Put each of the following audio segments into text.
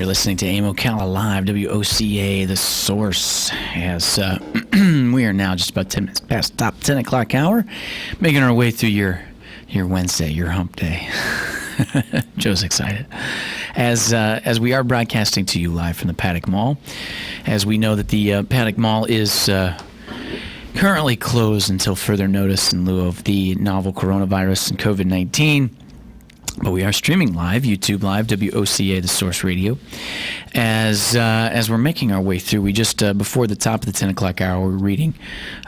You're listening to AIM Ocala Live, WOCA, The Source, as we are now just about 10 minutes past top 10 o'clock hour, making our way through your Wednesday, your hump day. Joe's excited. As we are broadcasting to you live from the Paddock Mall, as we know that the Paddock Mall is currently closed until further notice in lieu of the novel coronavirus and COVID-19. But we are streaming live, YouTube Live, WOCA, The Source Radio. As we're making our way through, we just, before the top of the 10 o'clock hour, we're reading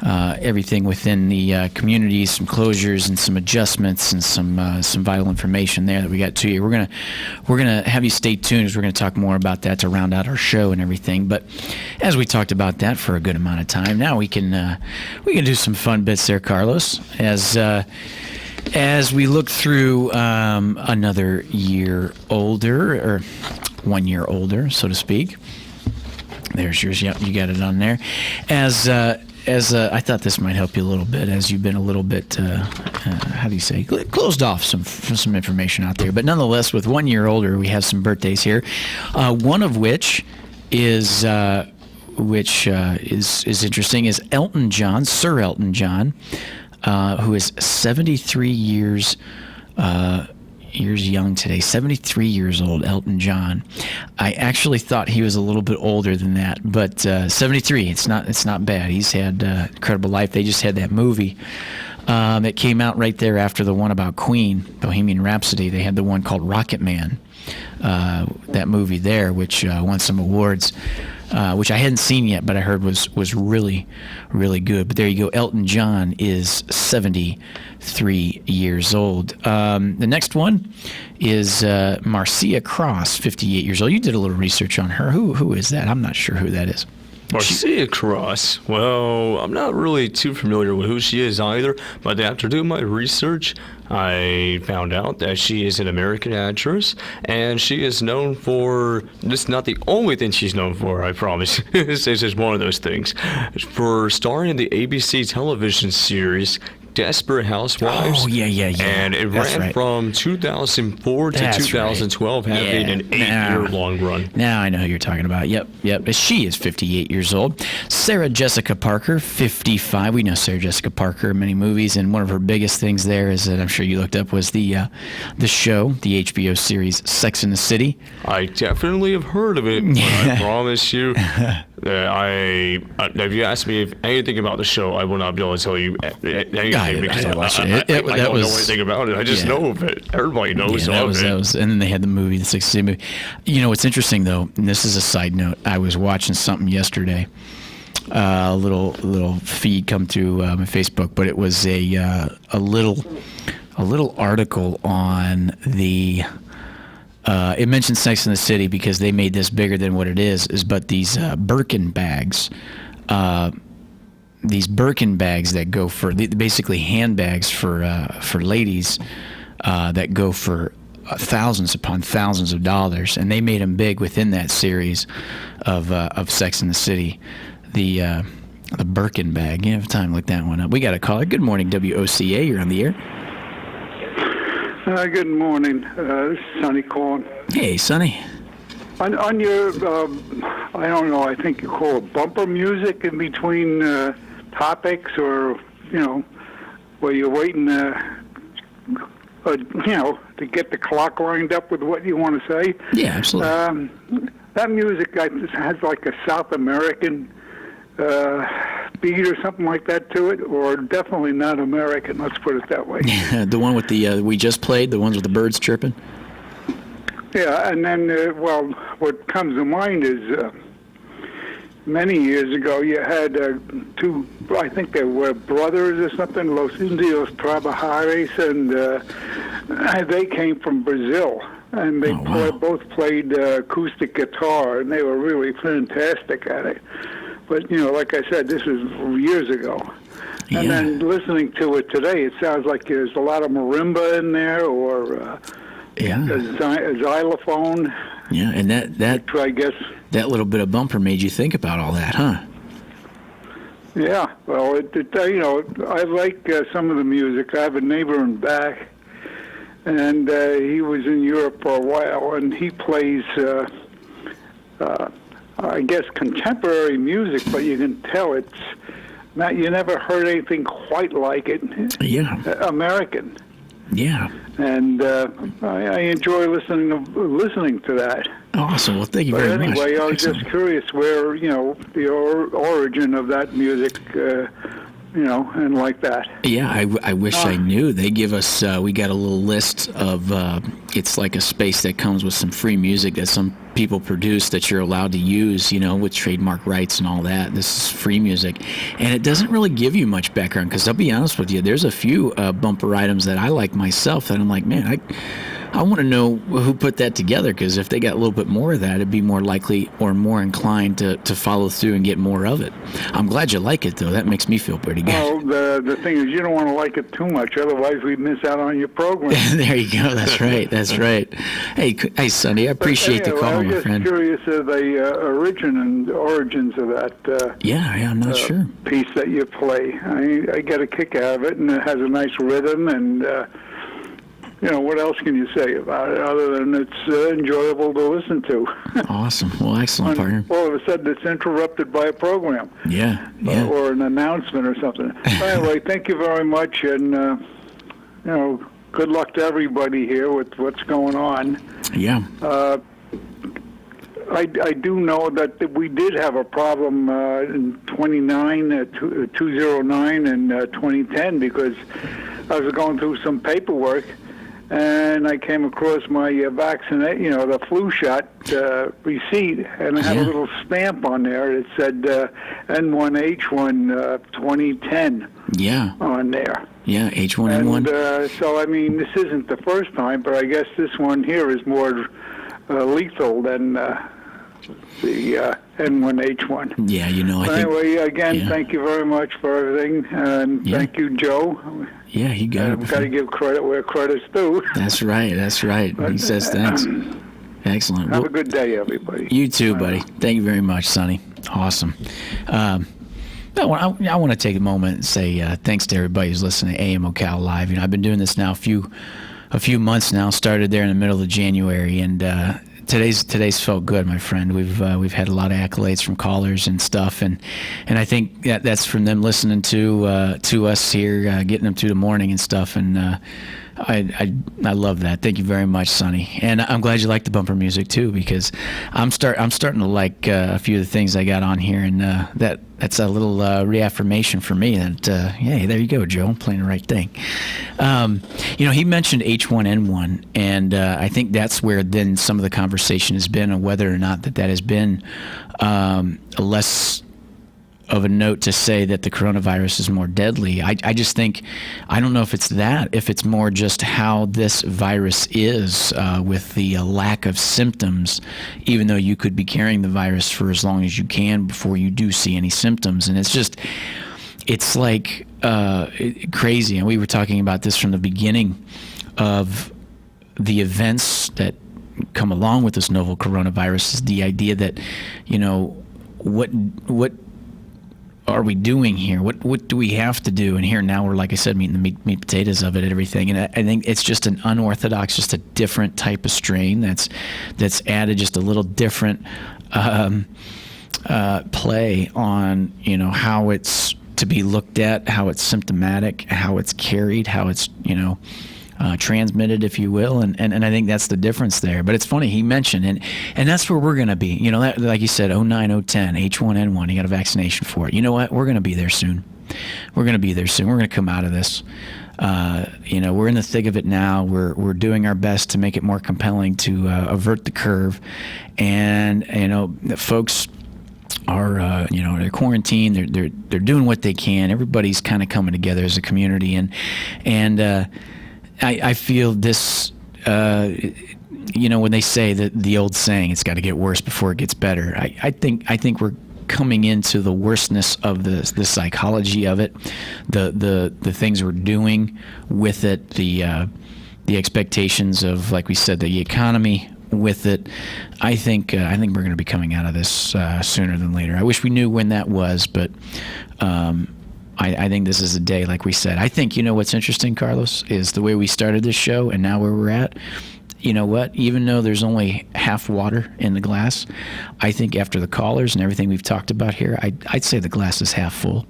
everything within the communities, some closures and some adjustments and some vital information there that we got to you. We're gonna have you stay tuned as we're going to talk more about that to round out our show and everything. But as we talked about that for a good amount of time, now we can do some fun bits there, Carlos, as we look through another year older, or 1 year older, so to speak. There's yours. Yep, you got it on there. As I thought this might help you a little bit, as you've been a little bit, how do you say, closed off some information out there. But nonetheless, with 1 year older, we have some birthdays here. One of which is interesting, is Elton John, Sir Elton John. Who is 73 years young today. 73 years old, Elton John. I actually thought he was a little bit older than that, but 73. It's not bad. He's had incredible life. They just had that movie that came out right there after the one about Queen, Bohemian Rhapsody. They had the one called Rocket Man. That movie there, which won some awards. Which I hadn't seen yet, but I heard was really, really good. But there you go. Elton John is 73 years old. The next one is Marcia Cross, 58 years old. You did a little research on her. Who is that? I'm not sure who that is. Marcia Cross. Well, I'm not really too familiar with who she is either, but after doing my research, I found out that she is an American actress, and she is known for, this is not the only thing she's known for, I promise. This is one of those things. For starring in the ABC television series Desperate Housewives. Oh, yeah. And it ran from 2004 to 2012, having an 8-year-long run. Now I know who you're talking about. Yep. She is 58 years old. Sarah Jessica Parker, 55. We know Sarah Jessica Parker in many movies, and one of her biggest things there is that I'm sure you looked up was the show, the HBO series Sex and the City. I definitely have heard of it, but I promise you, if you ask me anything about the show, I will not be able to tell you anything. Because I don't know anything about it. I just know of it. Everybody knows of it. That was, and then they had the movie, the 60 movie. You know what's interesting though, and this is a side note. I was watching something yesterday, a little feed come through my Facebook, but it was a little article on the. It mentioned Sex and the City because they made this bigger than what it is. But these Birkin bags. These Birkin bags that go for basically handbags for ladies that go for thousands upon thousands of dollars, and they made them big within that series of Sex and the City. The Birkin bag. You have time to look that one up. We got a caller. Good morning, WOCA. You're on the air. Good morning. This is Sonny calling. Hey, Sonny. On your, I don't know, I think you call it bumper music in between topics, or, where you're waiting, to get the clock lined up with what you want to say. Yeah, absolutely. That music has like a South American beat or something like that to it, or definitely not American, let's put it that way. The one with the, we just played, the ones with the birds chirping? Yeah, and then, what comes to mind is many years ago you had two, I think they were brothers or something, Los Indios Trabajadores, and they came from Brazil. And they both played acoustic guitar, and they were really fantastic at it. But, like I said, this was years ago. Yeah. And then listening to it today, it sounds like there's a lot of marimba in there, or a xylophone. Yeah, and that I guess that little bit of bumper made you think about all that, huh? Yeah, well, I like some of the music. I have a neighbor in back, and he was in Europe for a while, and he plays I guess, contemporary music, but you can tell it's not. You never heard anything quite like it. Yeah. American. Yeah. And I enjoy listening to that. Awesome. Well, thank you But very much. anyway, I was Excellent. just curious where, the origin of that music, and like that. Yeah, I wish I knew. They give us, we got a little list of, it's like a space that comes with some free music that some people produce that you're allowed to use, with trademark rights and all that. This is free music. And it doesn't really give you much background because I'll be honest with you, there's a few bumper items that I like myself that I'm like, man, I want to know who put that together, because if they got a little bit more of that, it'd be more likely or more inclined to follow through and get more of it. I'm glad you like it, though. That makes me feel pretty good. Well, the thing is, you don't want to like it too much, otherwise we miss out on your program. There you go. That's right. That's right. Hey, Sonny, I appreciate the call, I was my just friend. curious of the origins of that Yeah, I'm not sure. piece that you play. I get a kick out of it, and it has a nice rhythm, and what else can you say about it other than it's enjoyable to listen to? Awesome. Well, excellent, partner. All of a sudden, it's interrupted by a program. Yeah. Or an announcement or something. Anyway, thank you very much, and good luck to everybody here with what's going on. Yeah. I do know that we did have a problem in 2009 and 2010, because I was going through some paperwork, and I came across my the flu shot receipt, and it had a little stamp on there that said N1H1 2010 on there. Yeah, H1N1. And so, I mean, this isn't the first time, but I guess this one here is more lethal than the N1H1. Yeah, I think... Anyway, again, thank you very much for everything, and thank you, Joe. Yeah, you got it. I've got to give credit where credit's due. That's right. He says thanks. Excellent. Have a good day, everybody. You too, buddy. Thank you very much, Sonny. Awesome. I want to take a moment and say thanks to everybody who's listening to AM Ocala Live. I've been doing this now a few months now. Started there in the middle of January, and today's felt good, my friend. We've had a lot of accolades from callers and stuff, and I think that's from them listening to us here, getting them through the morning and stuff, and I love that. Thank you very much, Sonny. And I'm glad you like the bumper music too, because I'm starting to like a few of the things I got on here, and that's a little reaffirmation for me that hey, there you go, Joe, I'm playing the right thing. He mentioned H1N1, and I think that's where then some of the conversation has been on whether or not that has been less of a note to say that the coronavirus is more deadly. I just think, I don't know if it's that, if it's more just how this virus is with the lack of symptoms, even though you could be carrying the virus for as long as you can before you do see any symptoms. And it's like crazy. And we were talking about this from the beginning of the events that come along with this novel coronavirus, is the idea that, what are we doing here? What do we have to do? And here now we're, like I said, meeting the meat potatoes of it and everything. And I think it's just an unorthodox, just a different type of strain that's added just a little different play on how it's to be looked at, how it's symptomatic, how it's carried, how it's transmitted, if you will, and I think that's the difference there. But it's funny, he mentioned, and that's where we're going to be. That, like you said, 09, 010, H1N1, you got a vaccination for it. You know what? We're going to be there soon. We're going to come out of this. We're in the thick of it now. We're doing our best to make it more compelling, to avert the curve, and folks are they're quarantined. They're doing what they can. Everybody's kind of coming together as a community, and I feel this, when they say that the old saying, it's got to get worse before it gets better. I think we're coming into the worstness of the psychology of it, the things we're doing with it, the expectations of, like we said, the economy with it. I think we're going to be coming out of this sooner than later. I wish we knew when that was, but I think this is a day, like we said. I think, what's interesting, Carlos, is the way we started this show and now where we're at. you know what? Even though there's only half water in the glass, I think after the callers and everything we've talked about here, I'd say the glass is half full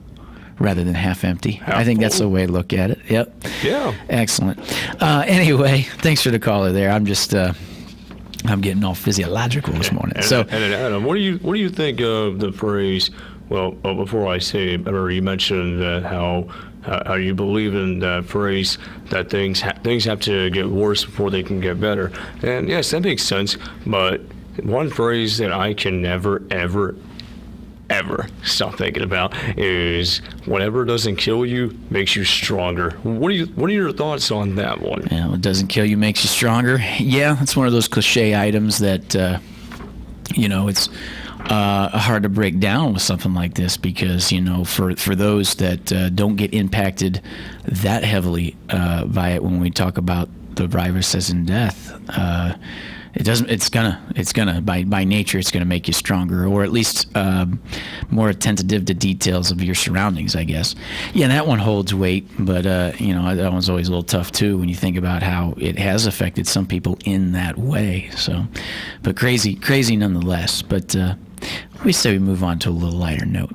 rather than half empty. I think that's the way to look at it. Yep. Yeah. Excellent. Anyway, thanks for the caller there. I'm just I'm getting all physiological this morning. And, So, and Adam, what do you think of the phrase? Well, before I say it, or you mentioned how you believe in that phrase that things have to get worse before they can get better. And yes, that makes sense. But one phrase that I can never, ever stop thinking about is whatever doesn't kill you makes you stronger. What are your thoughts on that one? yeah, what doesn't kill you makes you stronger. Yeah, it's one of those cliche items that, it's hard to break down with something like this because, for those that don't get impacted that heavily by it when we talk about the virus as in death, it's gonna by nature it's gonna make you stronger, or at least more attentive to details of your surroundings, I guess. Yeah, and that one holds weight, but that one's always a little tough too when you think about how it has affected some people in that way. So, but crazy nonetheless. But we say we move on to a little lighter note.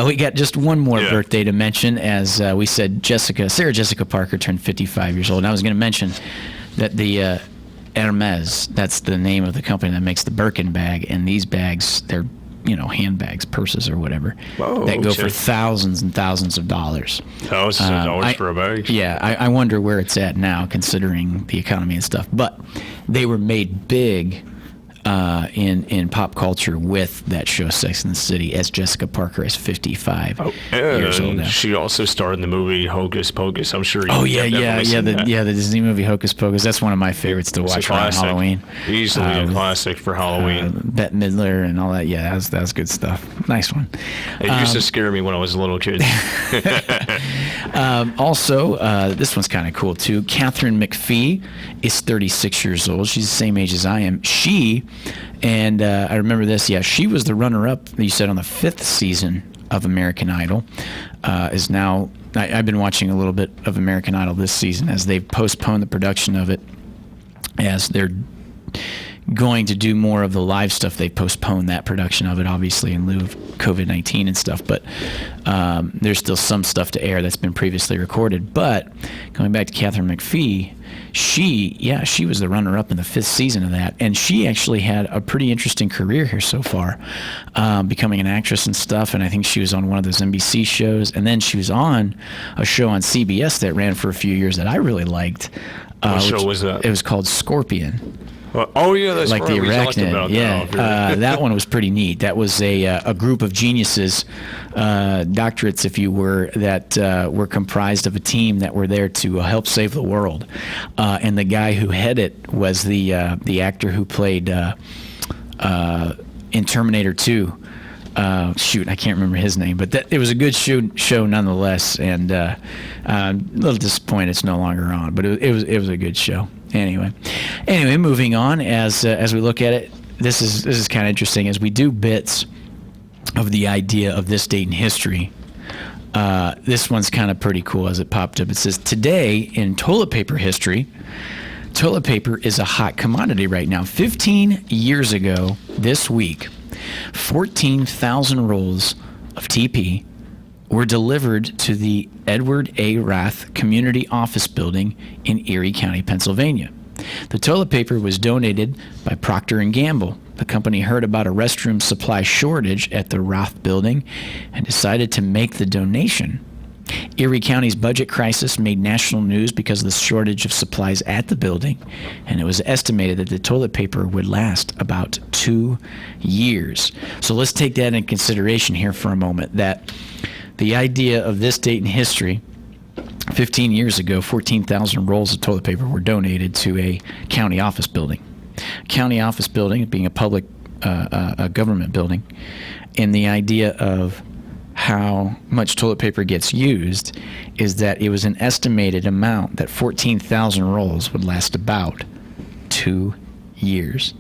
We got just one more birthday to mention. As we said, Sarah Jessica Parker turned 55 years old. And I was going to mention that the Hermes, that's the name of the company that makes the Birkin bag, and these bags, they're handbags, purses, or whatever, that go for thousands and thousands of dollars. Thousands of dollars for a bag? Yeah, I wonder where it's at now, considering the economy and stuff. But they were made big in pop culture with that show Sex and the City, as Jessica Parker is 55 years old now. She also starred in the movie Hocus Pocus. I'm sure you the Disney movie Hocus Pocus. That's one of my favorites to watch around Halloween. Easily a classic for Halloween. Bette Midler and all that. Yeah, that was good stuff. Nice one. It used to scare me when I was a little kid. Also, this one's kind of cool too. Catherine McPhee is 36 years old. She's the same age as I am. And I remember this. Yeah, she was the runner-up, you said, on the 5th season of American Idol. Is now. I've been watching a little bit of American Idol this season as they've postponed the production of it, as they're going to do more of the live stuff. They postponed that production of it, obviously, in lieu of COVID-19 and stuff. But there's still some stuff to air that's been previously recorded. But going back to Catherine McPhee, she was the runner-up in the 5th season of that, and she actually had a pretty interesting career here so far, becoming an actress and stuff. And I think she was on one of those NBC shows, and then she was on a show on CBS that ran for a few years that I really liked. What show was that? It was called Scorpion. Oh yeah, that's like right. the We talked arachnid. about Yeah, that. that one was pretty neat. That was a group of geniuses, doctorates, if you were, that were comprised of a team that were there to help save the world. And the guy who headed it was the actor who played in Terminator 2. I can't remember his name, but it was a good show nonetheless. And a little disappointed it's no longer on, but it was a good show. Anyway, moving on as we look at it, this is kind of interesting as we do bits of the idea of this date in history. This one's kind of pretty cool as it popped up. It says, today in toilet paper history, toilet paper is a hot commodity right now. 15 years ago this week, 14,000 rolls of TP were delivered to the Edward A. Rath Community Office Building in Erie County, Pennsylvania. The toilet paper was donated by Procter & Gamble. The company heard about a restroom supply shortage at the Rath Building and decided to make the donation. Erie County's budget crisis made national news because of the shortage of supplies at the building, and it was estimated that the toilet paper would last about 2 years. So let's take that in consideration here for a moment, that the idea of this date in history, 15 years ago, 14,000 rolls of toilet paper were donated to a county office building. County office building being a public a government building, and the idea of how much toilet paper gets used is that it was an estimated amount that 14,000 rolls would last about 2 years.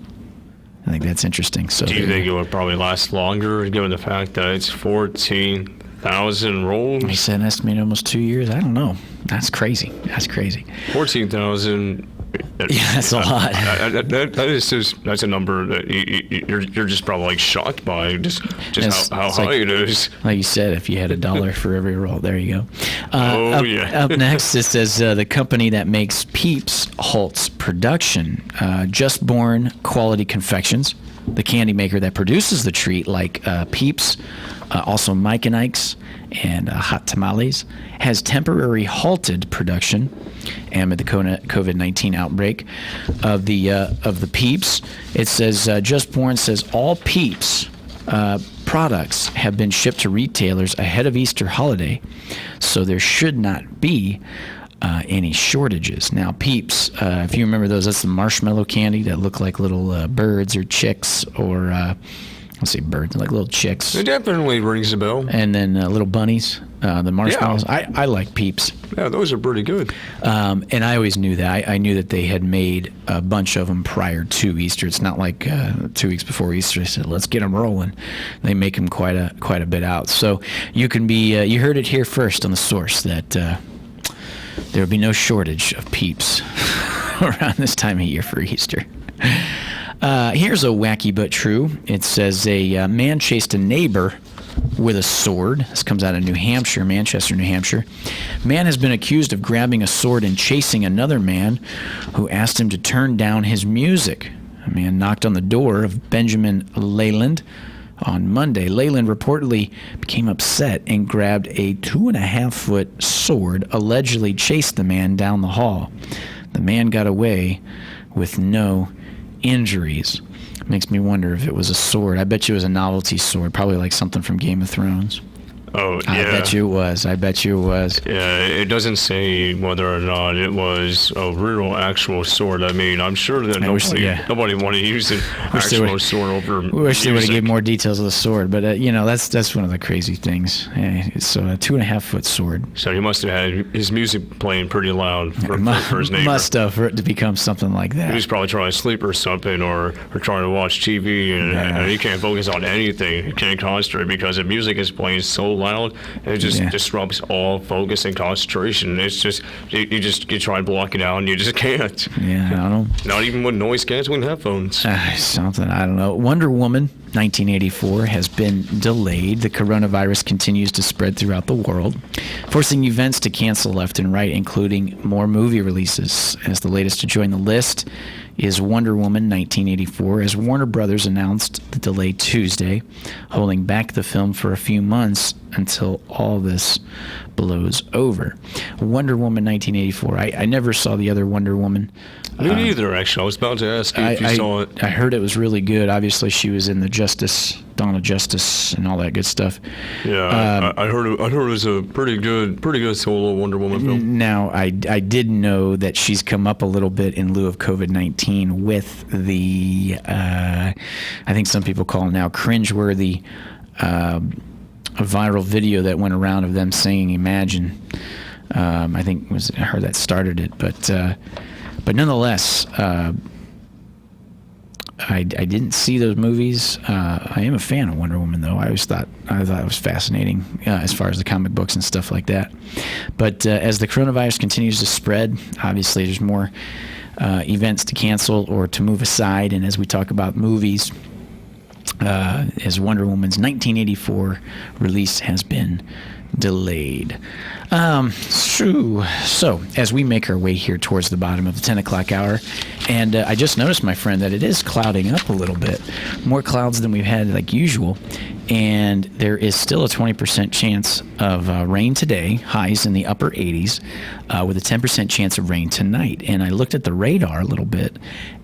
I think that's interesting. So, do you think it would probably last longer, given the fact that it's 14,000 rolls? He said an estimated almost 2 years. I don't know. That's crazy. 14,000 Yeah, that's a lot. That's a number that you're just probably like shocked by just how high it is. Like you said, if you had $1 for every roll, there you go. Yeah. Up next, it says the company that makes Peeps halts production. Just Born Quality Confections, the candy maker that produces the treat, like Peeps, also Mike and Ike's, and Hot Tamales, has temporarily halted production amid the COVID-19 outbreak of the Peeps. It says Just Born says all Peeps products have been shipped to retailers ahead of Easter holiday, so there should not be any shortages. Now, Peeps, if you remember those, that's the marshmallow candy that look like little birds or chicks, or let's say birds, like little chicks. It definitely rings a bell. And then little bunnies, the marshmallows. Yeah. I like Peeps. Yeah, those are pretty good. And I always knew that. I knew that they had made a bunch of them prior to Easter. It's not like 2 weeks before Easter. They said, let's get them rolling. They make them quite a bit out. So you can be, you heard it here first on The Source that there will be no shortage of Peeps around this time of year for Easter. Here's a wacky but true. It says a man chased a neighbor with a sword. This comes out of New Hampshire, Manchester, New Hampshire. Man has been accused of grabbing a sword and chasing another man who asked him to turn down his music. A man knocked on the door of Benjamin Leyland on Monday. Leyland reportedly became upset and grabbed a 2.5-foot sword, allegedly chased the man down the hall. The man got away with no injuries. Makes me wonder if it was a sword. I bet you it was a novelty sword, probably like something from Game of Thrones. Oh, yeah. I bet you it was. Yeah, it doesn't say whether or not it was a real actual sword. I mean, I'm sure that nobody wanted to use an actual sword over We wish they would have music. given more details of the sword, but that's one of the crazy things. So a 2.5-foot sword. So he must have had his music playing pretty loud for his neighbor. Must have, for it to become something like that. He was probably trying to sleep or something, or trying to watch TV, and he can't focus on anything. He can't concentrate because the music is playing so loud. It just disrupts all focus and concentration. It's just you try and block it out, and you just can't. Yeah, I don't know. Not even with noise canceling headphones. Something, I don't know. Wonder Woman 1984 has been delayed. The coronavirus continues to spread throughout the world, forcing events to cancel left and right, including more movie releases. As the latest to join the list is Wonder Woman 1984, as Warner Brothers announced the delay Tuesday, holding back the film for a few months until all this blows over. Wonder Woman 1984. I never saw the other Wonder Woman. Me neither, actually. I was about to ask you if you saw it. I heard it was really good. Obviously, she was in the Dawn of Justice, and all that good stuff. Yeah, I heard it was a pretty good solo Wonder Woman film. Now, I did know that she's come up a little bit in lieu of COVID-19 with the, I think some people call it now cringeworthy, a viral video that went around of them singing Imagine. I think it was her that started it, but nonetheless, I didn't see those movies. I am a fan of Wonder Woman, though. I thought it was fascinating as far as the comic books and stuff like that. But as the coronavirus continues to spread, obviously there's more events to cancel or to move aside. And as we talk about movies, as Wonder Woman's 1984 release has been delayed. So as we make our way here towards the bottom of the 10 o'clock hour, and I just noticed, my friend, that it is clouding up a little bit, more clouds than we've had like usual, and there is still a 20% chance of rain today, highs in the upper 80s, with a 10% chance of rain tonight. And I looked at the radar a little bit,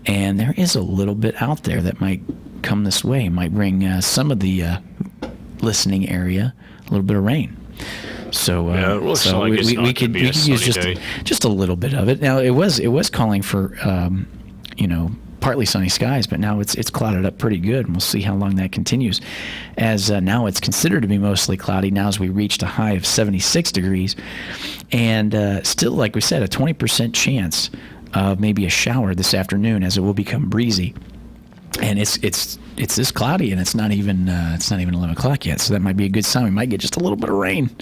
and there is a little bit out there that might come this way, might bring some of the listening area a little bit of rain. So, it looks so like we could use just a little bit of it. Now it was calling for partly sunny skies, but now it's clouded up pretty good, and we'll see how long that continues. As now it's considered to be mostly cloudy now, as we reached a high of 76 degrees, and still, like we said, a 20% chance of maybe a shower this afternoon, as it will become breezy. And it's this cloudy, and it's not even 11 o'clock yet, so that might be a good sign. We might get just a little bit of rain,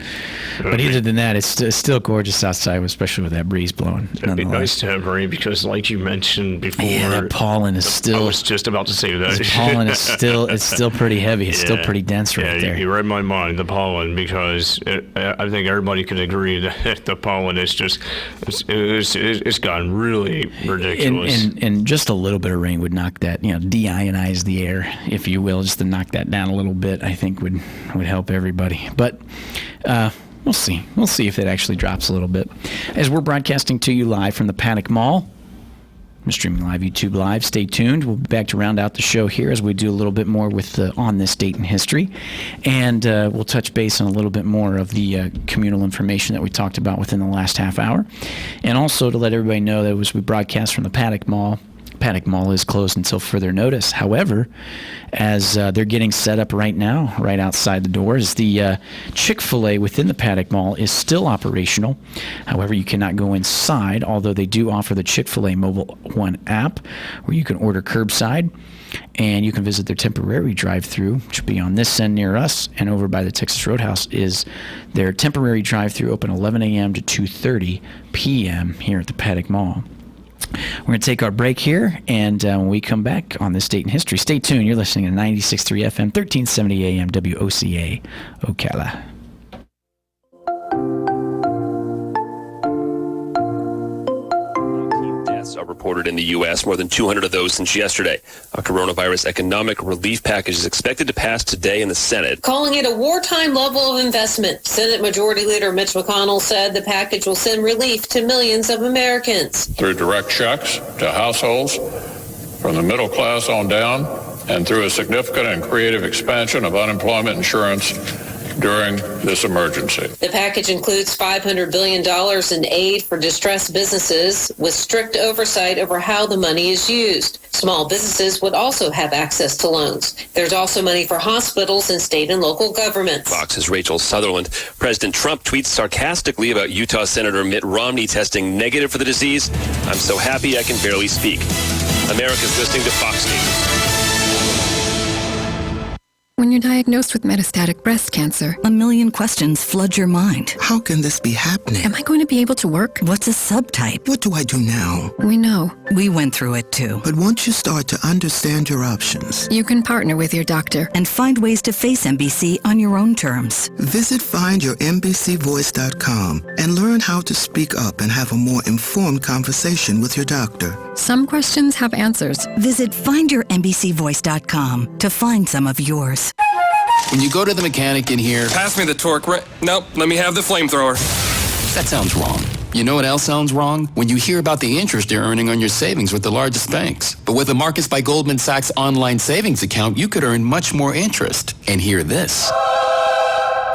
but other than that, it's still gorgeous outside, especially with that breeze blowing. It'd be nice to have rain because, like you mentioned before, that pollen is still. I was just about to say that. The pollen is still pretty heavy. It's still pretty dense right there. You read my mind, the pollen, because I think everybody can agree that the pollen is just it's gotten really ridiculous. And just a little bit of rain would knock that, de-ionize the air, if you will, just to knock that down a little bit, I think would help everybody. But we'll see. We'll see if it actually drops a little bit. As we're broadcasting to you live from the Paddock Mall, we're streaming live, YouTube Live. Stay tuned. We'll be back to round out the show here as we do a little bit more with on this date in history. And we'll touch base on a little bit more of the communal information that we talked about within the last half hour. And also to let everybody know that as we broadcast from the Paddock Mall is closed until further notice. However, as they're getting set up right now, right outside the doors, the Chick-fil-A within the Paddock Mall is still operational. However, you cannot go inside, although they do offer the Chick-fil-A Mobile One app where you can order curbside, and you can visit their temporary drive-thru, which will be on this end near us, and over by the Texas Roadhouse is their temporary drive-thru, open 11 a.m. to 2:30 p.m. here at the Paddock Mall. We're going to take our break here, and when we come back on this date in history, stay tuned. You're listening to 96.3 FM, 1370 AM, WOCA, Ocala. Are reported in the U.S., more than 200 of those since yesterday. A coronavirus economic relief package is expected to pass today in the Senate. Calling it a wartime level of investment, Senate Majority Leader Mitch McConnell said the package will send relief to millions of Americans. Through direct checks to households from the middle class on down, and through a significant and creative expansion of unemployment insurance during this emergency. The package includes $500 billion in aid for distressed businesses with strict oversight over how the money is used. Small businesses would also have access to loans. There's also money for hospitals and state and local governments. Fox's Rachel Sutherland. President Trump tweets sarcastically about Utah Senator Mitt Romney testing negative for the disease. I'm so happy I can barely speak. America's listening to Fox News. When you're diagnosed with metastatic breast cancer, a million questions flood your mind. How can this be happening? Am I going to be able to work? What's a subtype? What do I do now? We know. We went through it too. But once you start to understand your options, you can partner with your doctor and find ways to face MBC on your own terms. Visit findyourmbcvoice.com and learn how to speak up and have a more informed conversation with your doctor. Some questions have answers. Visit findyourmbcvoice.com to find some of yours. When you go to the mechanic in here... Pass me the torque Nope, let me have the flamethrower. That sounds wrong. You know what else sounds wrong? When you hear about the interest you're earning on your savings with the largest banks. But with a Marcus by Goldman Sachs online savings account, you could earn much more interest. And hear this.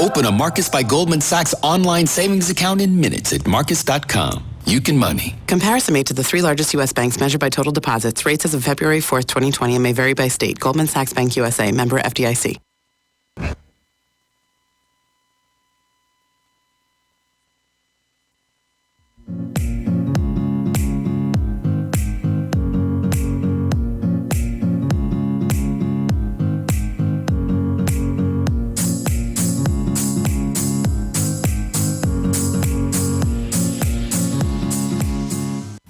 Open a Marcus by Goldman Sachs online savings account in minutes at Marcus.com. You can money. Comparison made to the three largest U.S. banks measured by total deposits. Rates as of February 4th, 2020 and may vary by state. Goldman Sachs Bank USA, member FDIC.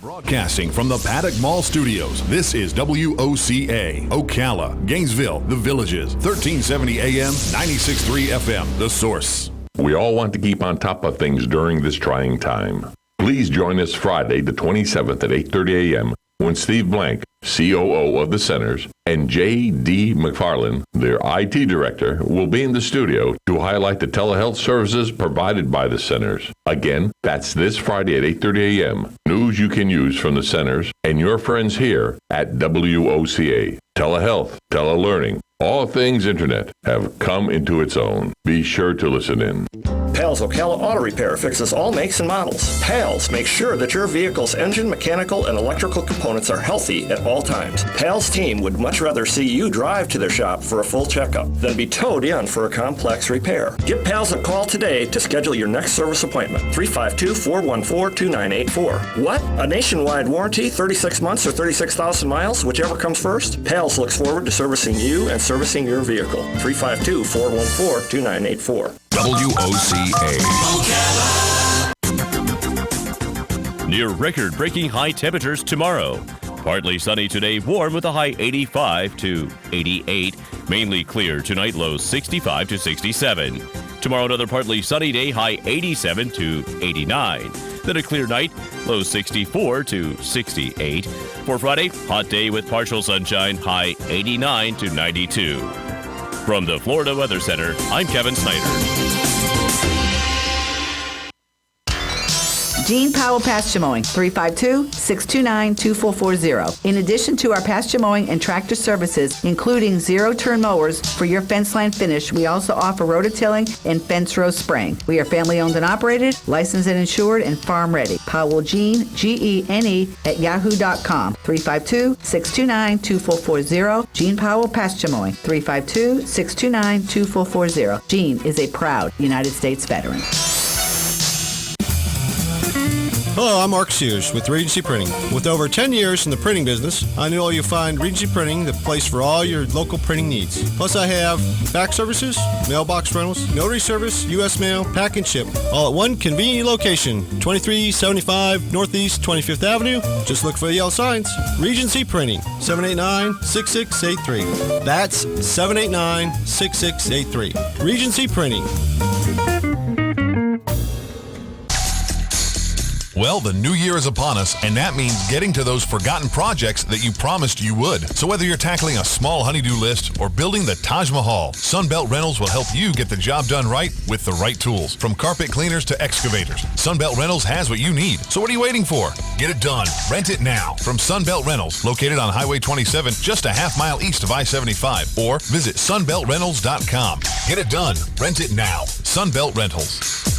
Broadcasting from the Paddock Mall Studios, this is WOCA, Ocala, Gainesville, The Villages, 1370 AM, 96.3 FM, The Source. We all want to keep on top of things during this trying time. Please join us Friday the 27th at 8:30 a.m. when Steve Blank, COO of the Centers, and J.D. McFarland, their IT director, will be in the studio to highlight the telehealth services provided by the Centers. Again, that's this Friday at 8:30 a.m. News you can use from the Centers and your friends here at WOCA. Telehealth, telelearning, all things internet have come into its own. Be sure to listen in. Pals Ocala Auto Repair fixes all makes and models. Pals makes sure that your vehicle's engine, mechanical, and electrical components are healthy at all times. Pals team would much rather see you drive to their shop for a full checkup than be towed in for a complex repair. Give Pals a call today to schedule your next service appointment. 352-414-2984. What? A nationwide warranty, 36 months or 36,000 miles, whichever comes first? Pals Pals looks forward to servicing you and servicing your vehicle. 352-414-2984. WOCA. Near record-breaking high temperatures tomorrow. Partly sunny today, warm with a high 85 to 88. Mainly clear tonight, lows 65 to 67. Tomorrow, another partly sunny day, high 87 to 89. Then a clear night, low 64 to 68. For Friday, hot day with partial sunshine, high 89 to 92. From the Florida Weather Center, I'm Kevin Snyder. Gene Powell Pasture Mowing, 352-629-2440. In addition to our pasture mowing and tractor services, including zero-turn mowers for your fence line finish, we also offer rototilling and fence row spraying. We are family-owned and operated, licensed and insured, and farm-ready. Powell Gene, Gene, at yahoo.com, 352-629-2440. Gene Powell Pasture Mowing, 352-629-2440. Gene is a proud United States veteran. Hello, I'm Mark Sears with Regency Printing. With over 10 years in the printing business, I know you'll find Regency Printing the place for all your local printing needs. Plus, I have fax services, mailbox rentals, notary service, U.S. mail, pack and ship, all at one convenient location, 2375 Northeast 25th Avenue. Just look for the yellow signs. Regency Printing, 789-6683. That's 789-6683. Regency Printing. Well, the new year is upon us, and that means getting to those forgotten projects that you promised you would. So whether you're tackling a small honey-do list or building the Taj Mahal, Sunbelt Rentals will help you get the job done right with the right tools. From carpet cleaners to excavators, Sunbelt Rentals has what you need. So what are you waiting for? Get it done. Rent it now from Sunbelt Rentals, located on Highway 27, just a half mile east of I-75, or visit sunbeltrentals.com. Get it done. Rent it now. Sunbelt Rentals.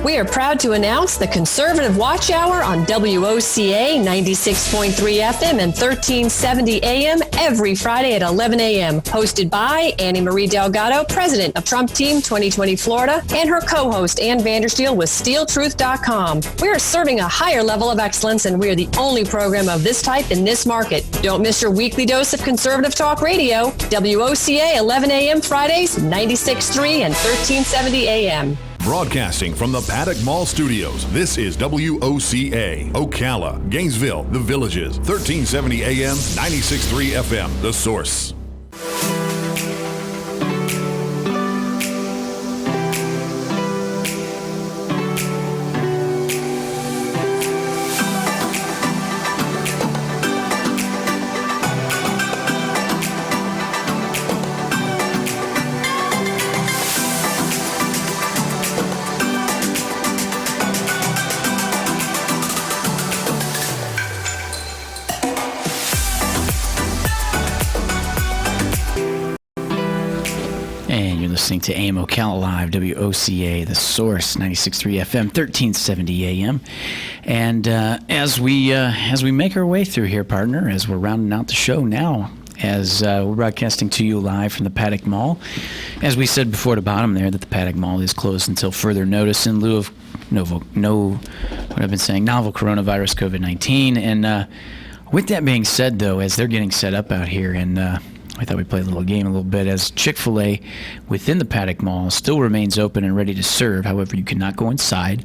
We are proud to announce the Conservative Watch Hour on WOCA 96.3 FM and 1370 AM every Friday at 11 a.m. Hosted by Annie Marie Delgado, president of Trump Team 2020 Florida, and her co-host Ann Vandersteel with SteelTruth.com. We are serving a higher level of excellence, and we are the only program of this type in this market. Don't miss your weekly dose of conservative talk radio. WOCA 11 a.m. Fridays, 96.3 and 1370 a.m. Broadcasting from the Paddock Mall Studios, this is WOCA, Ocala, Gainesville, The Villages, 1370 AM, 96.3 FM, The Source. Listening to AM Ocala Live, WOCA, The Source, 96.3 FM, 1370 AM. And as we make our way through here, partner, as we're rounding out the show now, as we're broadcasting to you live from the Paddock Mall, as we said before at the bottom there, that the Paddock Mall is closed until further notice in lieu of novel coronavirus COVID-19. And with that being said, though, as they're getting set up out here, and I thought we'd play a little game a little bit, as Chick-fil-A within the Paddock Mall still remains open and ready to serve. However, you cannot go inside.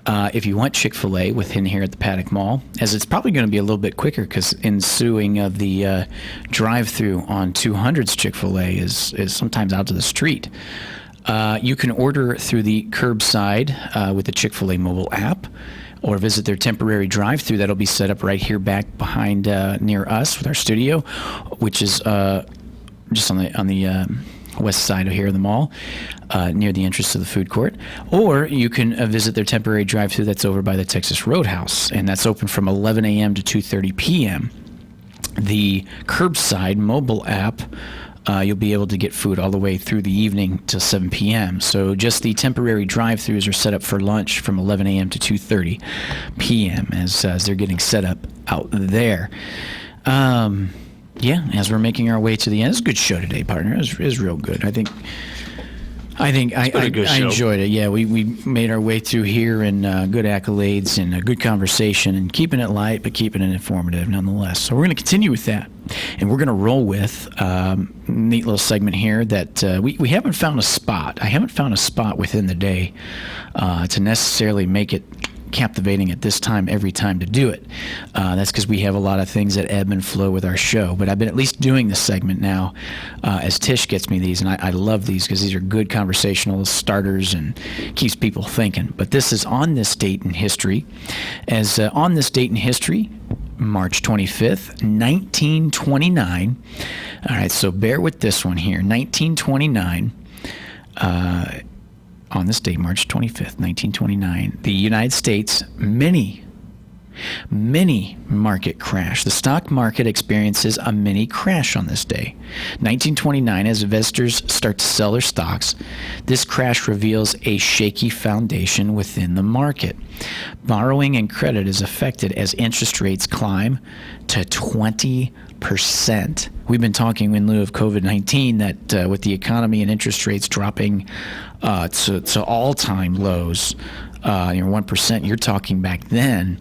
If you want Chick-fil-A within here at the Paddock Mall, as it's probably going to be a little bit quicker because ensuing of the drive-through on 200's Chick-fil-A is sometimes out to the street. You can order through the curbside with the Chick-fil-A mobile app, or visit their temporary drive-through that'll be set up right here back behind near us with our studio, which is just on the west side of here of the mall, near the entrance to the food court. Or you can visit their temporary drive-through that's over by the Texas Roadhouse, and that's open from 11 a.m. to 2:30 p.m. The curbside mobile app, you'll be able to get food all the way through the evening till 7 p.m. So just the temporary drive-thrus are set up for lunch from 11 a.m. to 2:30 p.m. as they're getting set up out there. As we're making our way to the end, it's a good show today, partner. It was real good. I think I think I show. enjoyed it. Yeah, we made our way through here and good accolades and a good conversation and keeping it light but keeping it informative nonetheless. So we're going to continue with that, and we're going to roll with a neat little segment here that we haven't found a spot. I haven't found a spot within the day to necessarily make it captivating at this time every time to do it. That's because we have a lot of things that ebb and flow with our show. But I've been at least doing this segment now as Tish gets me these, and I love these because these are good conversational starters and keeps people thinking. But this is On This Date in History. As on this date in history, March 25th, 1929. All right, so bear with this one here. 1929. On this date, March 25th, 1929, the United States mini market crash. The stock market experiences a mini crash on this day. 1929, as investors start to sell their stocks, this crash reveals a shaky foundation within the market. Borrowing and credit is affected as interest rates climb to 20%. We've been talking in lieu of COVID-19 that with the economy and interest rates dropping to all-time lows, 1%, you're talking back then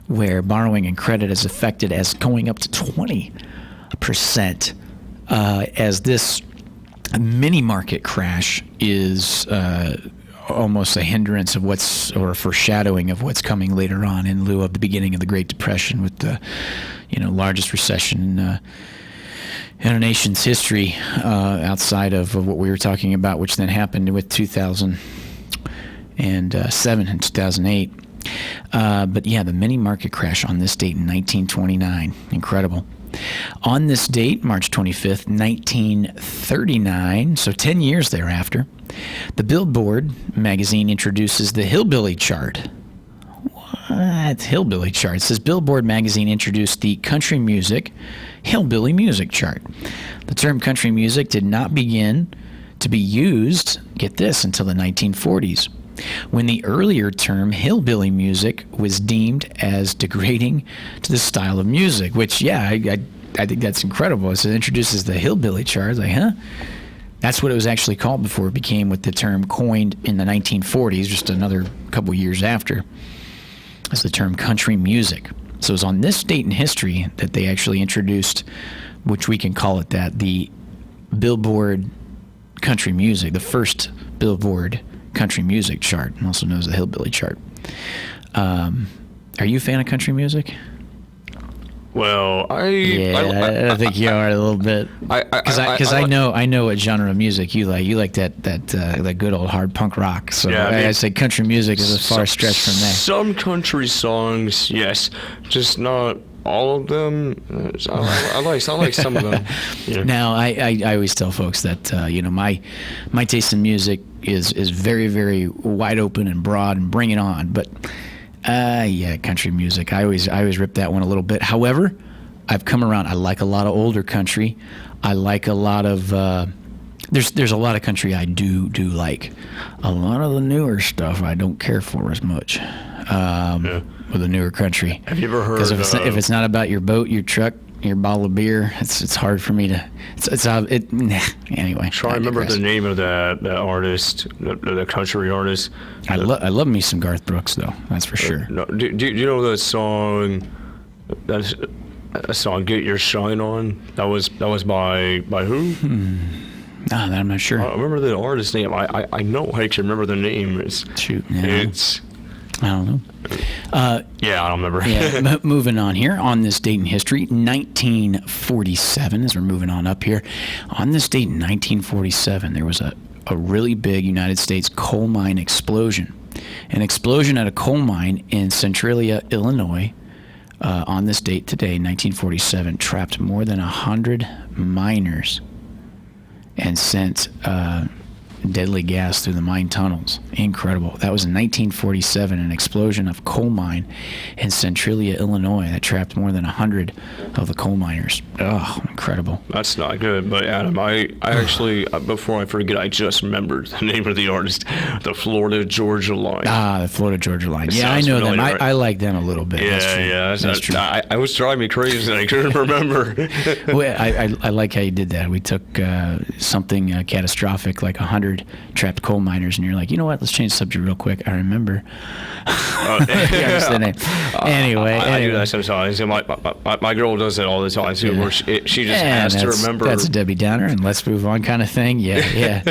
where borrowing and credit is affected as going up to 20%, as this mini market crash is almost a hindrance of or a foreshadowing of what's coming later on in lieu of the beginning of the Great Depression with the largest recession in a nation's history outside of what we were talking about, which then happened with 2007 and 2008. But yeah, the mini market crash on this date in 1929. Incredible. On this date, March 25th, 1939, so 10 years thereafter, the Billboard magazine introduces the Hillbilly Chart. What? Hillbilly Chart. It says Billboard magazine introduced the country music Hillbilly Music Chart. The term country music did not begin to be used, get this, until the 1940s, when the earlier term hillbilly music was deemed as degrading to the style of music, which, yeah, I think that's incredible. So it introduces the Hillbilly Chart. I was like, huh? That's what it was actually called before it became with the term coined in the 1940s, just another couple years after, as the term country music. So it was on this date in history that they actually introduced, which we can call it that, the Billboard country music, the first Billboard country music chart, and also known as the Hillbilly Chart. Are you a fan of country music? Well, I think you are a little bit. Because I know what genre of music you like. You like that good old hard punk rock. So yeah, I say country music is a far stretch from there. Some country songs, yes, just not all of them. I like some of them. Yeah. Now, I always tell folks that my taste in music is very, very wide open and broad and bring it on, but. Country music. I always rip that one a little bit. However, I've come around. I like a lot of older country. I like a lot of there's a lot of country I do like. A lot of the newer stuff I don't care for as much. With the newer country. Have you ever heard? Because if it's not about your boat, your truck, your bottle of beer, it's hard for me to. Anyway. Try to remember the name of that artist, the country artist. I love me some Garth Brooks though. That's for sure. No, do you know that song? That's a song, "Get Your Shine On." That was by who? That I'm not sure. I remember the artist's name. I know I can remember the name. It's I don't know. I don't remember. Moving on here. On this date in history, 1947, as we're moving on up here. On this date in 1947, there was a really big United States coal mine explosion. An explosion at a coal mine in Centralia, Illinois, on this date today, 1947, trapped more than 100 miners and sent deadly gas through the mine tunnels. Incredible. That was in 1947, an explosion of coal mine in Centralia, Illinois, that trapped more than 100 of the coal miners. Oh, incredible. That's not good. But Adam, I actually, before I forget, I just remembered the name of the artist, the Florida Georgia Line. The Florida Georgia Line. Yeah, I know them. Right? I like them a little bit. Yeah, That's true. I was driving me crazy and I couldn't remember. Well, I like how you did that. We took something catastrophic like 100 100 trapped coal miners, and you're like, you know what? Let's change the subject real quick. I remember. Anyway, I do that sometimes. My girl does it all the time too. Where she just has to remember. That's a Debbie Downer, and let's move on kind of thing. Yeah.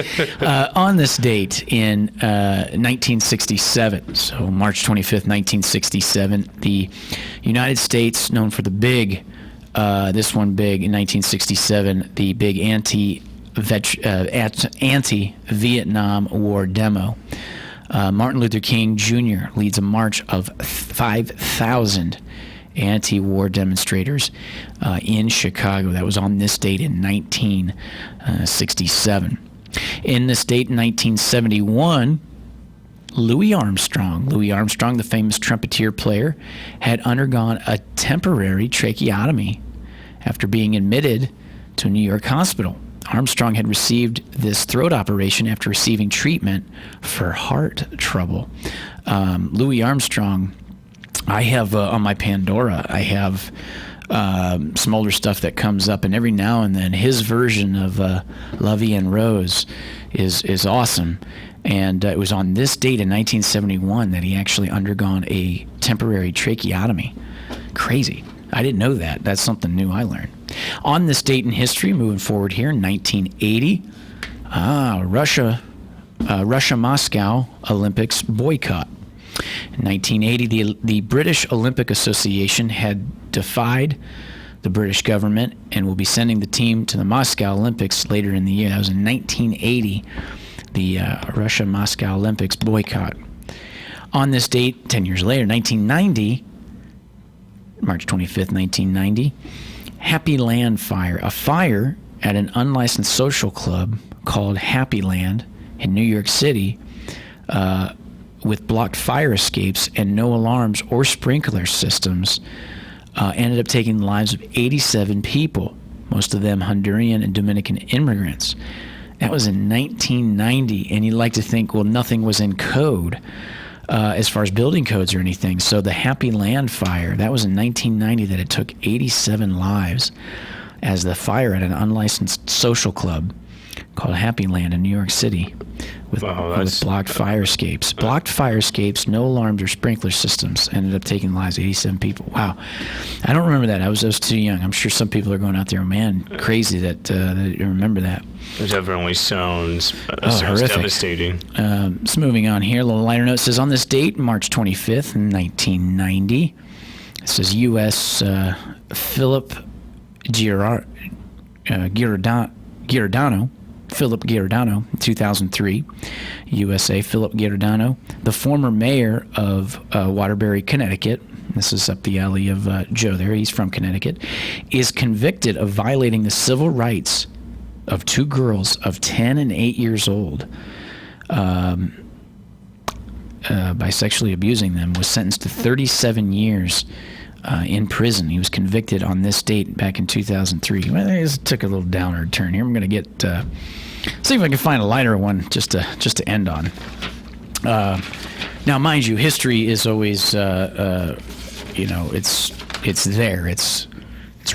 On this date in 1967, so March 25th, 1967, the United States, known for the big, this one big in 1967, the big anti-Vietnam War demo. Martin Luther King Jr. leads a march of 5,000 anti-war demonstrators in Chicago. That was on this date in 1967. In this date in 1971, Louis Armstrong, the famous trumpeter player, had undergone a temporary tracheotomy after being admitted to a New York hospital. Armstrong had received this throat operation after receiving treatment for heart trouble. Louis Armstrong, I have on my Pandora, I have some older stuff that comes up, and every now and then his version of La Vie en Rose is awesome. And it was on this date in 1971 that he actually undergone a temporary tracheotomy. Crazy. I didn't know that. That's something new I learned. On this date in history, moving forward here, in 1980, Russia-Moscow Olympics boycott. In 1980, the British Olympic Association had defied the British government and will be sending the team to the Moscow Olympics later in the year. That was in 1980, the Russia-Moscow Olympics boycott. On this date, 10 years later, 1990, March 25th, 1990, Happy Land fire. A fire at an unlicensed social club called Happy Land in New York City with blocked fire escapes and no alarms or sprinkler systems ended up taking the lives of 87 people, most of them Honduran and Dominican immigrants. That was in 1990, and you'd like to think, well, nothing was in code as far as building codes or anything. So the Happy Land fire, that was in 1990 that it took 87 lives as the fire at an unlicensed social club called Happy Land in New York City with blocked fire escapes. Blocked fire escapes, no alarms or sprinkler systems, ended up taking the lives of 87 people. Wow. I don't remember that. I was too young. I'm sure some people are going out there, man, crazy that they remember that. It definitely sounds horrific. Devastating. So moving on here, a little lighter note. It says, on this date, March 25th, 1990, it says U.S. Philip Giordano, in 2003, USA, Philip Giordano, the former mayor of Waterbury, Connecticut, this is up the alley of Joe there, he's from Connecticut, is convicted of violating the civil rights of two girls of 10 and 8 years old by sexually abusing them, was sentenced to 37 years in prison. He was convicted on this date back in 2003. Well, it took a little downward turn here. I'm going to get see if I can find a lighter one just to end on. Now, mind you, history is always it's there. It's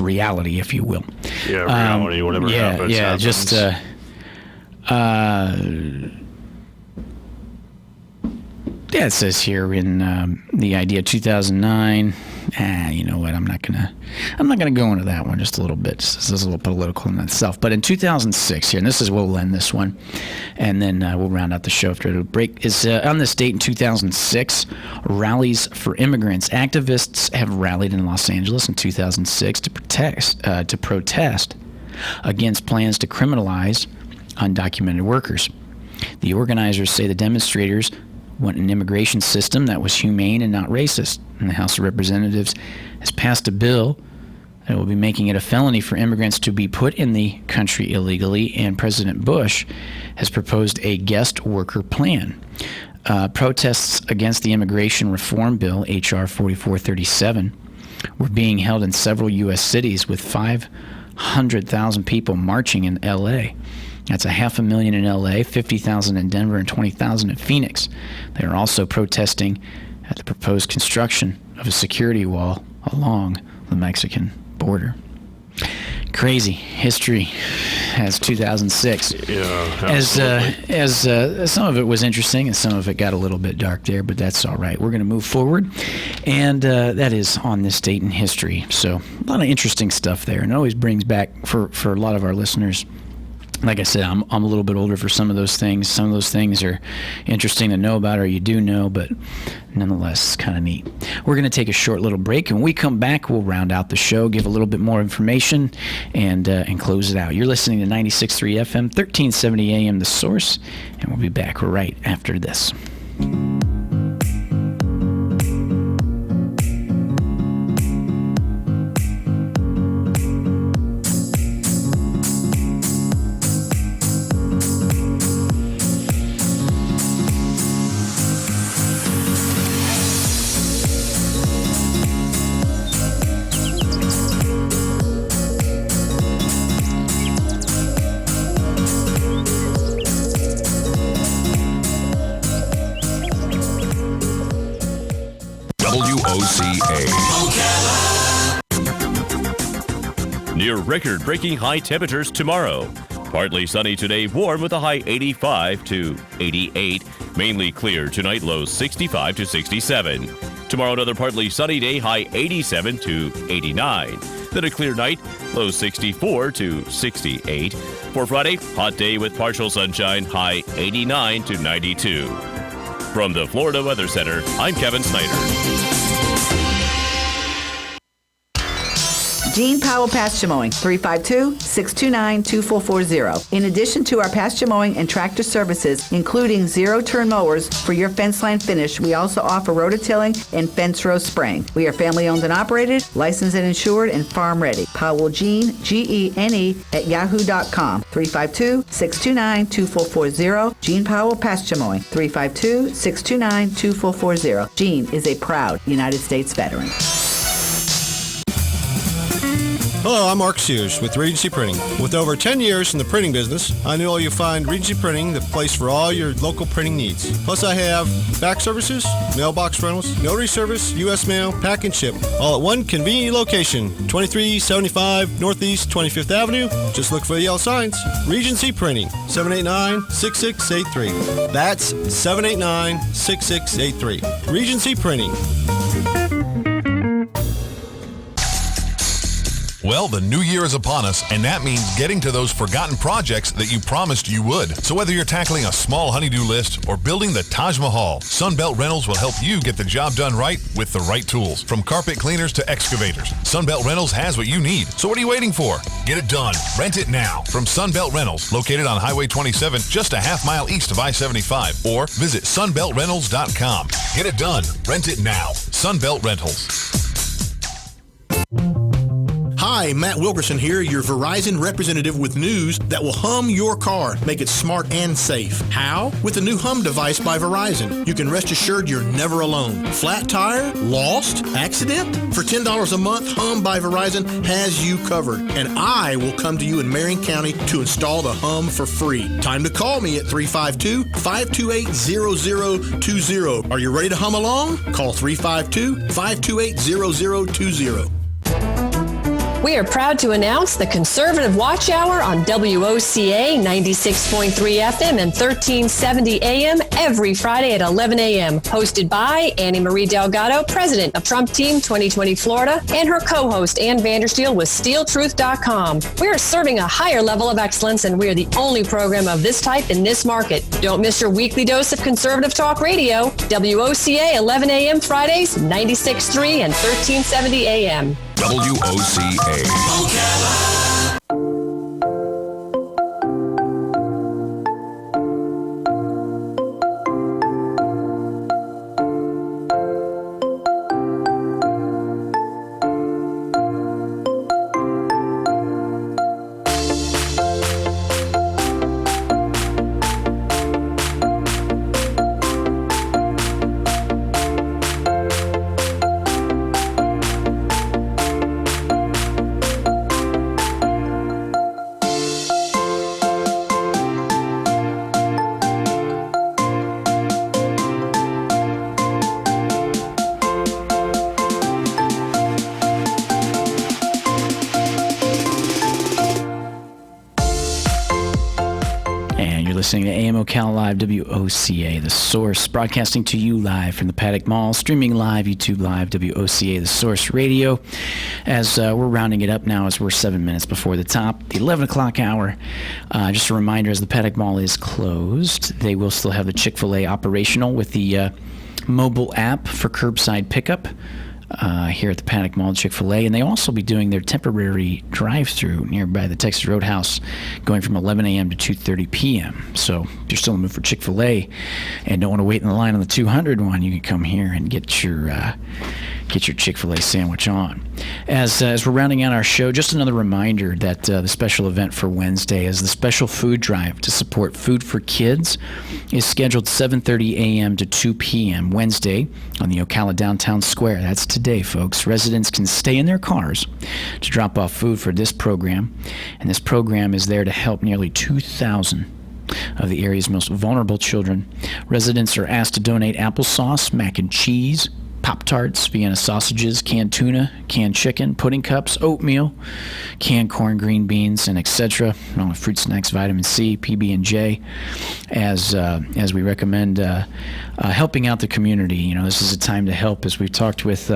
reality, if you will. Yeah, reality, whatever happens. Yeah, happens. just it says here in the idea 2009. You know what? I'm not gonna go into that one just a little bit. This is a little political in itself. But in 2006 here, and this is we'll end this one, and then we'll round out the show after the break. Is on this date in 2006, rallies for immigrants. Activists have rallied in Los Angeles in 2006 to protest against plans to criminalize undocumented workers. The organizers say the demonstrators want an immigration system that was humane and not racist. And the House of Representatives has passed a bill that will be making it a felony for immigrants to be put in the country illegally, and President Bush has proposed a guest worker plan. Protests against the immigration reform bill, H.R. 4437, were being held in several U.S. cities with 500,000 people marching in L.A. That's 500,000 in L.A., 50,000 in Denver, and 20,000 in Phoenix. They are also protesting at the proposed construction of a security wall along the Mexican border. Crazy history. as 2006. Yeah, as absolutely. some of it was interesting and some of it got a little bit dark there, but that's all right. We're going to move forward, and that is on this date in history. So a lot of interesting stuff there, and it always brings back for a lot of our listeners. Like I said, I'm a little bit older for some of those things. Some of those things are interesting to know about, or you do know, but nonetheless, it's kind of neat. We're going to take a short little break, and when we come back, we'll round out the show, give a little bit more information, and close it out. You're listening to 96.3 FM, 1370 AM, The Source, and we'll be back right after this. Near record-breaking high temperatures tomorrow. Partly sunny today, warm with a high 85 to 88. Mainly clear tonight, lows 65 to 67. Tomorrow, another partly sunny day, high 87 to 89. Then a clear night, lows 64 to 68. For Friday, hot day with partial sunshine, high 89 to 92. From the Florida Weather Center, I'm Kevin Snyder. Gene Powell Pasture Mowing, 352-629-2440. In addition to our pasture mowing and tractor services, including zero-turn mowers for your fence line finish, we also offer rototilling and fence row spraying. We are family-owned and operated, licensed and insured, and farm-ready. Powell Gene, Gene, at yahoo.com, 352-629-2440. Gene Powell Pasture Mowing, 352-629-2440. Gene is a proud United States veteran. Hello, I'm Mark Sears with Regency Printing. With over 10 years in the printing business, I know you'll find Regency Printing the place for all your local printing needs. Plus, I have fax services, mailbox rentals, notary service, U.S. mail, pack and ship, all at one convenient location, 2375 Northeast 25th Avenue. Just look for the yellow signs. Regency Printing, 789-6683. That's 789-6683. Regency Printing. Well, the new year is upon us, and that means getting to those forgotten projects that you promised you would. So whether you're tackling a small honey-do list or building the Taj Mahal, Sunbelt Rentals will help you get the job done right with the right tools. From carpet cleaners to excavators, Sunbelt Rentals has what you need. So what are you waiting for? Get it done. Rent it now. From Sunbelt Rentals, located on Highway 27, just a half mile east of I-75. Or visit sunbeltrentals.com. Get it done. Rent it now. Sunbelt Rentals. Hi, Matt Wilkerson here, your Verizon representative with news that will hum your car, make it smart and safe. How? With the new Hum device by Verizon. You can rest assured you're never alone. Flat tire? Lost? Accident? For $10 a month, Hum by Verizon has you covered. And I will come to you in Marion County to install the Hum for free. Time to call me at 352-528-0020. Are you ready to hum along? Call 352-528-0020. We are proud to announce the Conservative Watch Hour on WOCA 96.3 FM and 1370 AM every Friday at 11 a.m. Hosted by Annie Marie Delgado, president of Trump Team 2020 Florida, and her co-host Ann Vandersteel with SteelTruth.com. We are serving a higher level of excellence, and we are the only program of this type in this market. Don't miss your weekly dose of conservative talk radio. WOCA 11 a.m. Fridays, 96.3 and 1370 a.m. WOCA. Ocala. listening to AM Ocala Live, WOCA, The Source, broadcasting to you live from the Paddock Mall, streaming live, YouTube Live, WOCA, The Source Radio. As we're rounding it up now, as we're 7 minutes before the top, the 11 o'clock hour. Just a reminder, as the Paddock Mall is closed, they will still have the Chick-fil-A operational with the mobile app for curbside pickup. Here at the Paddock Mall, Chick-fil-A, and they also be doing their temporary drive-through nearby the Texas Roadhouse, going from 11 a.m. to 2:30 p.m. So if you're still in the mood for Chick-fil-A and don't want to wait in the line on the 200 one, you can come here and get your Chick-fil-A sandwich on. As we're rounding out our show, just another reminder that the special event for Wednesday is the special food drive to support Food for Kids is scheduled 7:30 a.m. to 2 p.m. Wednesday on the Ocala Downtown Square. That's today, folks. Residents can stay in their cars to drop off food for this program, and this program is there to help nearly 2,000 of the area's most vulnerable children. Residents are asked to donate applesauce, mac and cheese, Pop-Tarts, Vienna sausages, canned tuna, canned chicken, pudding cups, oatmeal, canned corn, green beans, and etc. Along with fruit snacks, vitamin C, PB&J, as we recommend helping out the community. You know, this is a time to help, as we've talked with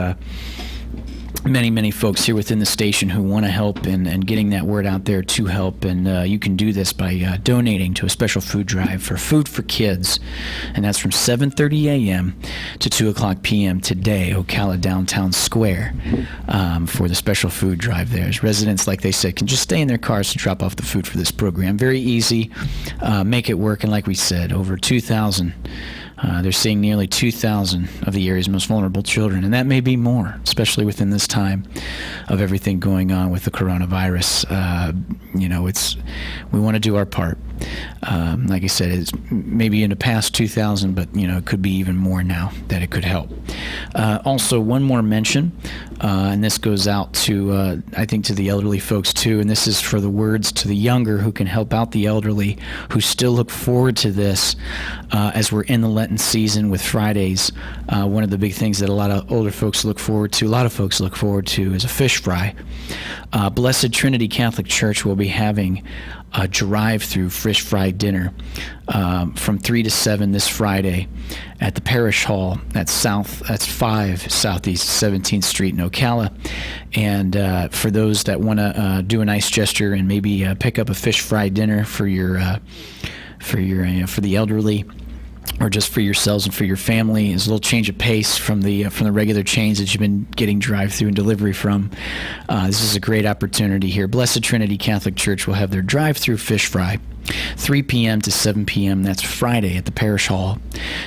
many folks here within the station who want to help and getting that word out there to help. And you can do this by donating to a special food drive for Food for Kids. And that's from 7:30 a.m. to 2 o'clock p.m. today, Ocala Downtown Square, for the special food drive there. As residents, like they said, can just stay in their cars to drop off the food for this program. Very easy. Make it work. And like we said, over 2,000. They're seeing nearly 2,000 of the area's most vulnerable children, and that may be more, especially within this time of everything going on with the coronavirus. We want to do our part. Like I said, it's maybe in the past 2,000, but it could be even more now that it could help. Also, one more mention, and this goes out to I think to the elderly folks too, and this is for the words to the younger who can help out the elderly who still look forward to this as we're in the Lenten season with Fridays. One of the big things that a lot of older folks look forward to, is a fish fry. Blessed Trinity Catholic Church will be having a drive-through fish fry dinner from 3 to 7 this Friday at the Parish Hall. That's 5 Southeast 17th Street in Ocala. And for those that want to do a nice gesture and maybe pick up a fish fry dinner for the elderly, or just for yourselves and for your family, is a little change of pace from the regular chains that you've been getting drive-through and delivery from. This is a great opportunity here. Blessed Trinity Catholic Church will have their drive-through fish fry, 3 p.m. to 7 p.m. That's Friday at the Parish Hall,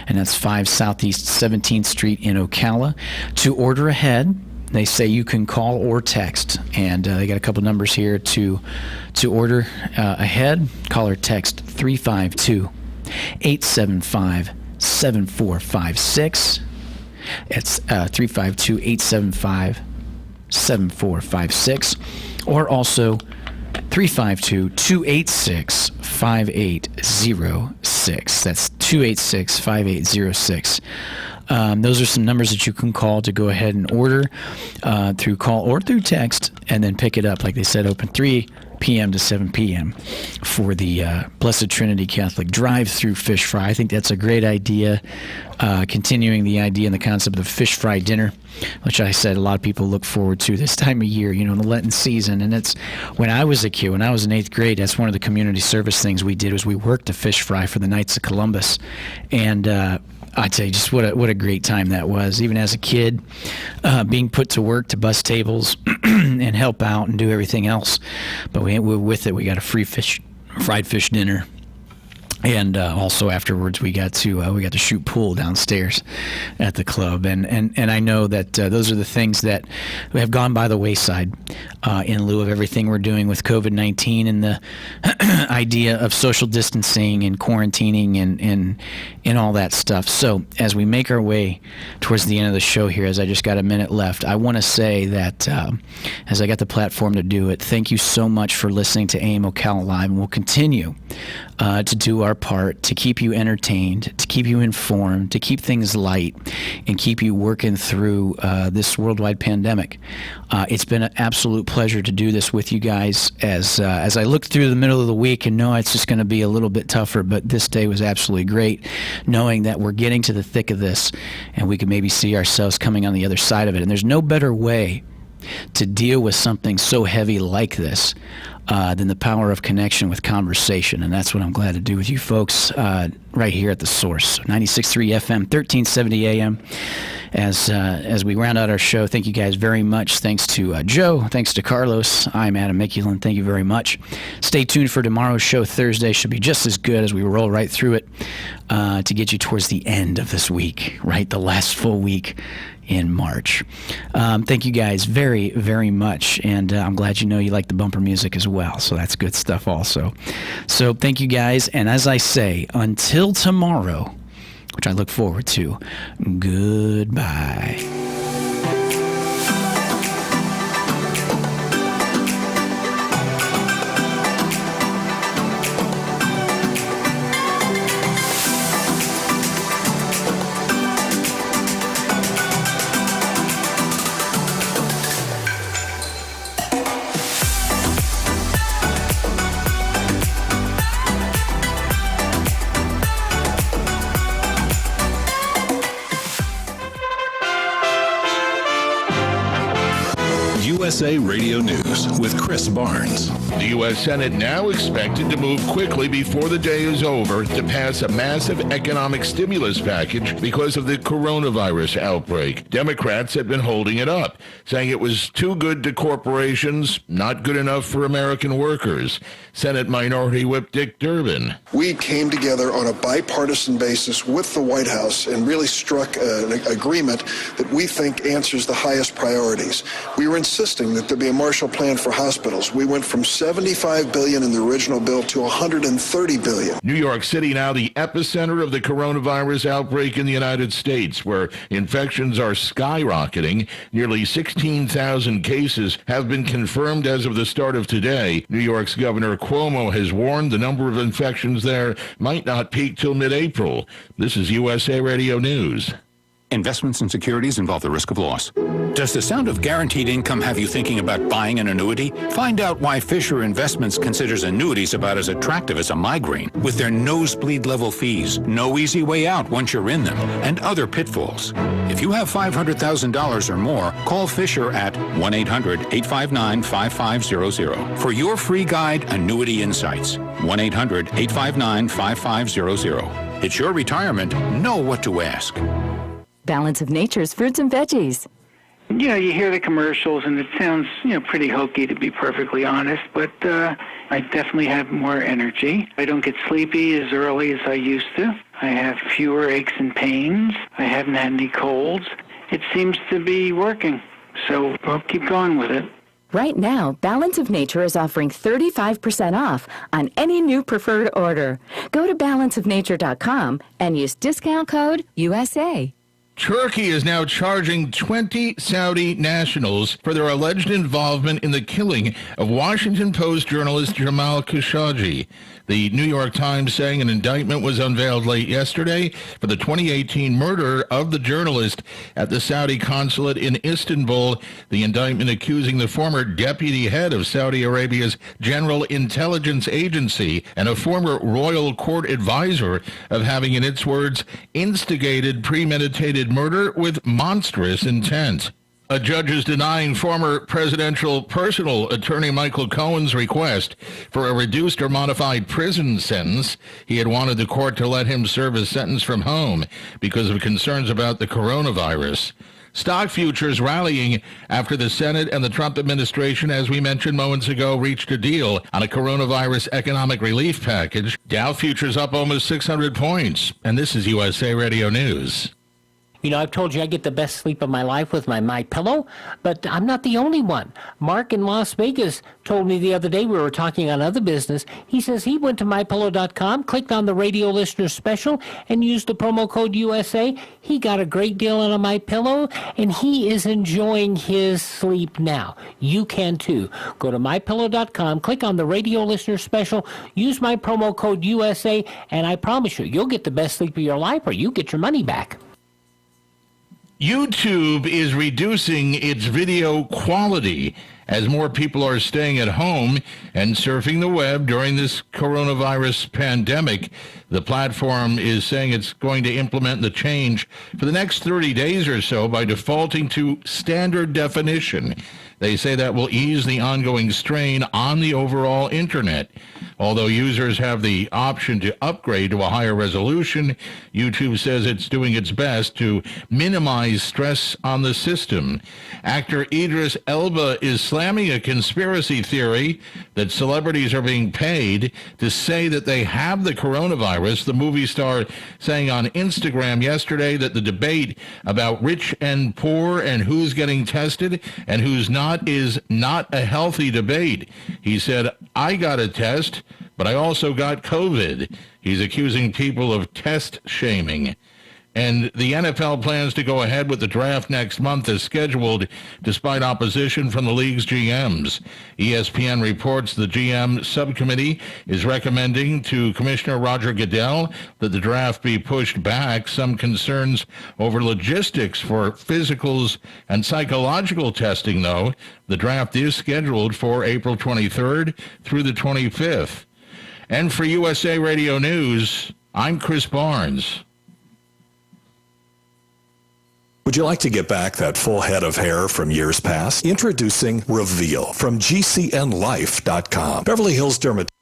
and that's 5 Southeast 17th Street in Ocala. To order ahead, they say you can call or text, and they got a couple numbers here to order ahead. Call or text 352-875-7456. It's 352-875-7456, or also 352-286-5806. That's 286-5806. Those are some numbers that you can call to go ahead and order through call or through text, and then pick it up. Like they said, open 3 p.m. to 7 p.m. for the Blessed Trinity Catholic drive-through fish fry. I think that's a great idea, continuing the idea and the concept of fish fry dinner, which I said a lot of people look forward to this time of year, in the Lenten season. And it's when I was a kid, when I was in 8th grade, that's one of the community service things we did, was we worked a fish fry for the Knights of Columbus. And I'd say just what a great time that was. Even as a kid, being put to work to bus tables and help out and do everything else. But with it, we got a free fried fish dinner. And also afterwards, we got to shoot pool downstairs at the club, and I know that those are the things that have gone by the wayside in lieu of everything we're doing with COVID-19 and the idea of social distancing and quarantining and all that stuff. So as we make our way towards the end of the show here, as I just got a minute left, I want to say that as I got the platform to do it, thank you so much for listening to AM Ocala Live, and we'll continue to do our our part to keep you entertained, to keep you informed, to keep things light, and keep you working through this worldwide pandemic. It's been an absolute pleasure to do this with you guys as I look through the middle of the week and know it's just going to be a little bit tougher, but this day was absolutely great, knowing that we're getting to the thick of this and we can maybe see ourselves coming on the other side of it. And there's no better way to deal with something so heavy like this than the power of connection with conversation. And that's what I'm glad to do with you folks right here at The Source. 96.3 FM, 1370 AM. As we round out our show, thank you guys very much. Thanks to Joe. Thanks to Carlos. I'm Adam Mikulin. Thank you very much. Stay tuned for tomorrow's show. Thursday should be just as good as we roll right through it to get you towards the end of this week, right? The last full week in March. Thank you guys very, very much. And I'm glad you like the bumper music as well. So that's good stuff also. So thank you guys. And as I say, until tomorrow, which I look forward to, goodbye. USA Radio News with Chris Barnes. The U.S. Senate now expected to move quickly before the day is over to pass a massive economic stimulus package because of the coronavirus outbreak. Democrats had been holding it up, saying it was too good to corporations, not good enough for American workers. Senate Minority Whip Dick Durbin. We came together on a bipartisan basis with the White House and really struck an agreement that we think answers the highest priorities. We were insisting that there be a Marshall Plan for hospitals. We went from $75 billion in the original bill to $130 billion. New York City now the epicenter of the coronavirus outbreak in the United States, where infections are skyrocketing. Nearly 16,000 cases have been confirmed as of the start of today. New York's Governor Cuomo has warned the number of infections there might not peak till mid-April. This is USA Radio News. Investments in securities involve the risk of loss. Does the sound of guaranteed income have you thinking about buying an annuity? Find out why Fisher Investments considers annuities about as attractive as a migraine, with their nosebleed level fees, no easy way out once you're in them, and other pitfalls. If you have $500,000 or more, call Fisher at 1-800-859-5500 for your free guide, Annuity Insights. 1-800-859-5500. It's your retirement. Know what to ask. Balance of Nature's fruits and veggies. You hear the commercials and it sounds, pretty hokey, to be perfectly honest, but I definitely have more energy. I don't get sleepy as early as I used to. I have fewer aches and pains. I haven't had any colds. It seems to be working, so I'll keep going with it. Right now, Balance of Nature is offering 35% off on any new preferred order. Go to balanceofnature.com and use discount code USA. Turkey is now charging 20 Saudi nationals for their alleged involvement in the killing of Washington Post journalist Jamal Khashoggi. The New York Times saying an indictment was unveiled late yesterday for the 2018 murder of the journalist at the Saudi consulate in Istanbul. The indictment accusing the former deputy head of Saudi Arabia's General Intelligence Agency and a former royal court advisor of having, in its words, instigated premeditated murder with monstrous intent. A judge is denying former presidential personal attorney Michael Cohen's request for a reduced or modified prison sentence. He had wanted the court to let him serve his sentence from home because of concerns about the coronavirus. Stock futures rallying after the Senate and the Trump administration, as we mentioned moments ago, reached a deal on a coronavirus economic relief package. Dow futures up almost 600 points. And this is USA Radio News. You know, I've told you I get the best sleep of my life with my MyPillow, but I'm not the only one. Mark in Las Vegas told me the other day, we were talking on other business, he says he went to MyPillow.com, clicked on the radio listener special, and used the promo code USA. He got a great deal on a MyPillow, and he is enjoying his sleep now. You can too. Go to MyPillow.com, click on the radio listener special, use my promo code USA, and I promise you, you'll get the best sleep of your life, or you get your money back. YouTube is reducing its video quality as more people are staying at home and surfing the web during this coronavirus pandemic. The platform is saying it's going to implement the change for the next 30 days or so by defaulting to standard definition. They say that will ease the ongoing strain on the overall internet. Although users have the option to upgrade to a higher resolution, YouTube says it's doing its best to minimize stress on the system. Actor Idris Elba is slamming a conspiracy theory that celebrities are being paid to say that they have the coronavirus. The movie star saying on Instagram yesterday that the debate about rich and poor and who's getting tested and who's not is not a healthy debate. He said, I got a test, but I also got COVID. He's accusing people of test shaming. And the NFL plans to go ahead with the draft next month as scheduled, despite opposition from the league's GMs. ESPN reports the GM subcommittee is recommending to Commissioner Roger Goodell that the draft be pushed back. Some concerns over logistics for physicals and psychological testing, though. The draft is scheduled for April 23rd through the 25th. And for USA Radio News, I'm Chris Barnes. Would you like to get back that full head of hair from years past? Introducing Reveal from GCNlife.com. Beverly Hills Dermatology